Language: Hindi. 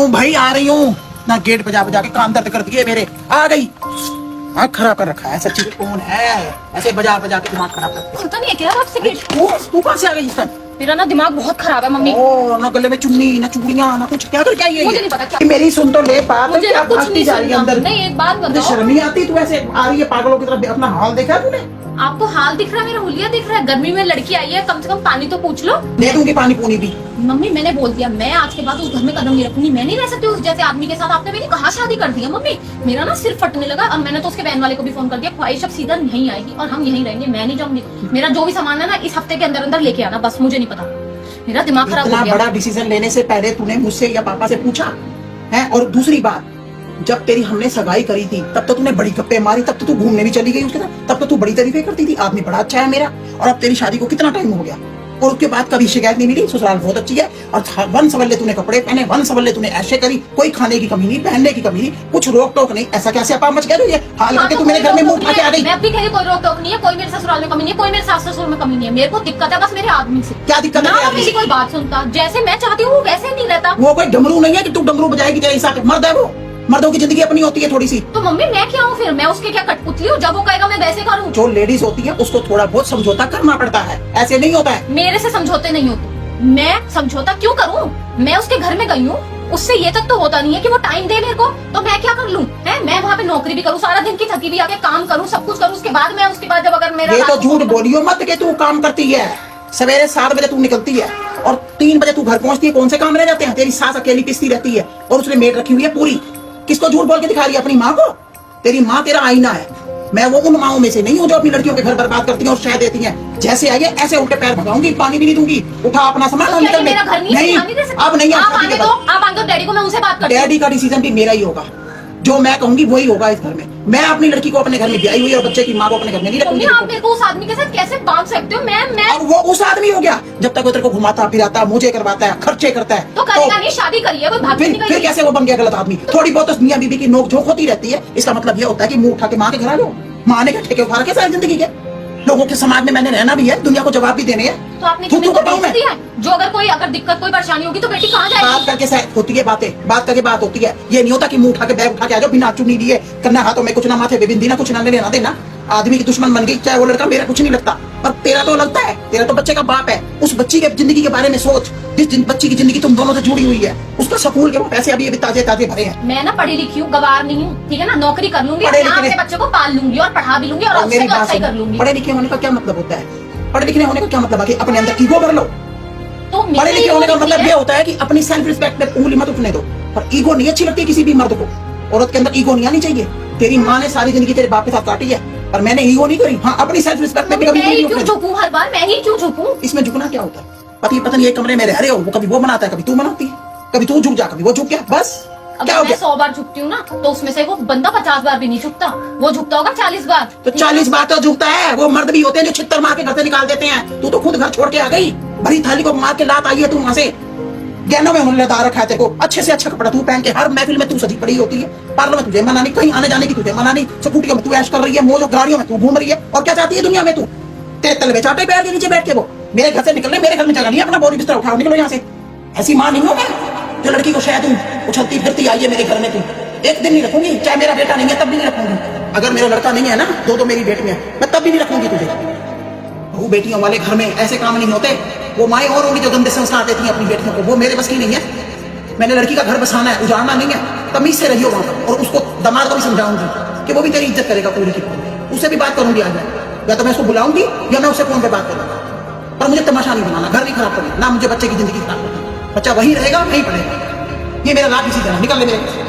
हूँ भाई, आ रही हूँ ना। गेट बजा बजा के कान दर्द कर दिए मेरे। आ गई। हाँ, खराब कर रखा है सच्ची। कौन है ऐसे बजा बजा के दिमाग खराब करते? खुलता नहीं है क्या आपसे गेट? तू कहाँ से आ गई इस टाइम? मेरा ना दिमाग बहुत खराब है मम्मी। ओ, ना गले में चुन्नी, ना चूड़ियां, ना कुछ। क्या करके आई है? मुझे नहीं पता क्या। मेरी सुन तो ले बात। मुझे क्या कुछ भागती नहीं जा रही है सुनना। अंदर? नहीं, एक बात तुझे बताओ। शर्म नहीं आती? तू ऐसे आ रही है पागलों की तरह। अपना हाल देखा है तूने? आपको हाल दिख रहा है, मेरा हुलिया दिख रहा है। गर्मी में लड़की आई है, कम से कम पानी तो पूछ लो। दे दूंगी पानी पूनी भी। मम्मी मैंने बोल दिया, मैं आज के बाद उस घर में कदम नहीं रखूंगी। मैं नहीं रह सकती उस जैसे आदमी के साथ। आपने मेरी कहाँ शादी कर दी है मम्मी? मेरा ना सिर फटने लगा और मैंने तो उसके बहन वाले को भी फोन कर दिया। ख्वाहिश अब सीधा नहीं आएगी और हम यहीं रहेंगे, मैं नहीं जाऊंगी। मेरा जो भी सामान है ना इस हफ्ते के अंदर अंदर लेके आना, बस। मुझे नहीं पता, मेरा दिमाग खराब हो इतना गया। बड़ा डिसीजन लेने से पहले तूने मुझसे या पापा से पूछा है? और दूसरी बात, जब तेरी हमने सगाई करी थी तब तो तूने बड़ी गप्पे मारी, तब तो तू घूमने भी चली गई उसके साथ, तब तो तू बड़ी तारीफें करती थी, आदमी बड़ा अच्छा है मेरा। और अब तेरी शादी को कितना टाइम हो गया और उसके बाद कभी शिकायत नहीं मिली? ससुराल बहुत अच्छी है और वन सवल्ले तूने कपड़े पहने, वन सवल्ले तूने ऐसे करी, कोई खाने की कमी नहीं, पहनने की कमी नहीं, कुछ रोक टोक नहीं। ऐसा कैसे अपा मच गया तुझे? हाल करके तू मेरे घर में मुंह उठा के आ गई। मैं भी कह रही कोई रोक टोक नहीं है, कोई मेरे ससुराल में कमी नहीं है, कोई मेरे सास ससुर में कमी नहीं है। मेरे को दिक्कत है बस मेरे आदमी से। क्या दिक्कत है? ना मेरी कोई बात सुनता, जैसे मैं चाहती हूँ वैसे नहीं रहता। वो कोई डमरू नहीं है कि तू डमरू बजाएगी तेरे हिसाब से। मर्द है वो, मर्दों की जिंदगी अपनी होती है थोड़ी सी। तो मम्मी मैं क्या हूँ फिर? मैं उसके क्या कठपुतली हूँ? जब वो कहेगा मैं वैसे करूँ। जो लेडीज होती है उसको थोड़ा बहुत समझौता करना पड़ता है, ऐसे नहीं होता है। मेरे से समझौते नहीं होते। मैं समझौता क्यों करूँ? मैं उसके घर में गई हूँ, उससे ये तक तो होता नहीं है कि वो टाइम दे मेरे को, तो मैं क्या कर लूँ? है मैं वहाँ पे नौकरी भी करूँ, सारा दिन की थकी भी आके काम करूँ, सब कुछ करूँ, उसके बाद मैं उसके बाद जब अगर मेरा ये तो झूठ बोलियो मत कि तू काम करती है। सवेरे 7 बजे तू निकलती है और 3 बजे तू घर पहुंचती है। कौन से काम रह जाते हैं? तेरी सास अकेली पिसती रहती है और उसने मेड रखी हुई है पूरी। किसको झूठ बोल के दिखा रही है? अपनी माँ को। तेरी माँ तेरा आईना है। मैं वो उन माओं में से नहीं हूँ जो अपनी लड़कियों के घर बर्बाद करती हैं और शह देती हैं। जैसे आई है ऐसे उल्टे पैर भगाऊंगी, पानी भी नहीं दूंगी। उठा अपना सामान और निकल। मेरा घर नहीं, अब नहीं। आप आगे डैडी को मैं उनसे बात करती हूँ। डैडी का डिसीजन भी मेरा ही होगा, जो मैं कहूंगी वही होगा इस घर में। मैं अपनी लड़की को अपने घर में ब्याही हुई और बच्चे की माँ को अपने घर में नहीं रखूंगी। आप मेरे को उस आदमी के साथ कैसे बांध सकते हो? मैं और वो उस आदमी हो गया जब तक वो तेरे को घुमाता फिराता, मुझे करवाता है, खर्चे करता है। तो करेगा नहीं, शादी करी है, कोई भाग नहीं फिर कैसे वो बन गया गलत आदमी? थोड़ी बहुत तो मियां बीबी की नोक झोंक होती रहती है। इसका मतलब ये होता है कि मुंह उठा के माँ के घर आ जाओ। माँ ने क्या ठेके उठा रखे सारी जिंदगी के? लोगों के समाज में मैंने रहना भी है, दुनिया को जवाब भी देने हैं। तो आपने जो अगर दिक्कत कोई परेशानी होगी तो बेटी कहाँ जाएगी? बात करके होती है बातें, बात करके बात होती है। ये नहीं होता कि मुंह उठा के बैग उठा के आ जाओ बिना चुनी लिए, करना हाथों में कुछ ना, माथे पे बिंदी ना, कुछ ना लेना देना। आदमी की दुश्मन बन गई चाहे वो लड़का। मेरा कुछ नहीं लगता पर तेरा तो लगता है। तेरा तो बच्चे का बाप है। उस बच्ची के जिंदगी के बारे में सोच, जिस बच्ची की जिंदगी तुम दोनों से जुड़ी हुई है। उसका स्कूल के पैसे अभी ताजे ताजे भरे हैं। मैं ना पढ़ी लिखी हूँ, गवार नहीं हूँ, ठीक है ना? नौकरी कर लूंगी, अपने बच्चे को पाल लूंगी और पढ़ा भी लूंगी और मेरी बात कर लूंगी। पढ़े लिखे होने का क्या मतलब होता है? पढ़े लिखे होने का क्या मतलब है कि अपने अंदर ईगो भर लो? तो पढ़े लिखे होने का मतलब ये होता है कि अपनी सेल्फ रिस्पेक्ट पे उंगली मत उठने दो। पर ईगो नहीं अच्छी लगती किसी भी मर्द को। औरत के अंदर ईगो नहीं आनी चाहिए। तेरी माँ ने सारी जिंदगी तेरे बाप के साथ काटी है पर मैंने ईगो नहीं करी। हाँ, अपनी सेल्फ रिस्पेक्ट पे कभी क्यों झुकूं? हर बार मैं ही क्यों झुकूं? इसमें झुकना क्या होता है? पति पत्नी एक कमरे में रह रहे हो, वो कभी वो बनाता है, कभी तू बनाती है, कभी तू झुक जा, कभी वो झुक गया, बस। क्या हो गया? 100 बार झुकती हूँ ना, तो उसमें से वो बंदा 50 बार भी नहीं झुकता, वो झुकता होगा 40 बार। तो 40 बार तो झुकता है। वो मर्द भी होते हैं जो छित्तर मार के घर से निकाल देते हैं। तू तो खुद घर छोड़ के आ गई, भरी थाली को मार के लात आई है तू वहां से। गहनों में उन्होंने लदा रखा है तेरे को, अच्छे से अच्छा कपड़ा तू पहन के हर महफिल में तू सजी पड़ी होती है। पार्लर में तुझे मना नहीं, कहीं आने जाने की तुझे मना नहीं, स्कूटियों में तू ऐश कर रही है, मोजो गाड़ियों में तू घूम रही है। और क्या चाहती है दुनिया में तू? तेरे तलवे चाटे पैर के नीचे बैठ के वो मेरे घर से निकलने, मेरे घर में जगह नहीं, अपना बोरी बिस्तर उठाओ, निकलो यहाँ से। ऐसी माँ नहीं हो मैं जो लड़की को शायद उछलती फिरती आई है मेरे घर में। तू एक दिन नहीं रखूंगी, चाहे मेरा बेटा नहीं है तब भी नहीं रखूंगी। अगर मेरा लड़का नहीं है ना, दो मेरी बेटियां, मैं तब भी नहीं रखूंगी तुझे। बहू बेटियों वाले घर में ऐसे काम नहीं होते। वो माएं और होंगी जो गंदे संस्कार देती हैं अपनी बेटियों को, वो मेरे बस की नहीं है। मैंने लड़की का घर बसाना है, उजाड़ना नहीं है। तमीज से रहियो वहां पर। और उसको दामाद को भी समझाऊंगी कि वो भी तेरी इज्जत करेगा पूरी की पूरी। उससे भी बात करूंगी आज, या तो मैं उसको बुलाऊंगी या मैं उससे फोन पे बात करूंगा। पर मुझे तमाशा नहीं बनाना, घर नहीं खराब करना, ना मुझे बच्चे की जिंदगी खराब करना। बच्चा वही रहेगा, नहीं पढ़ेगा। ये मेरा लाभ इसी तरह निकल ले मेरे।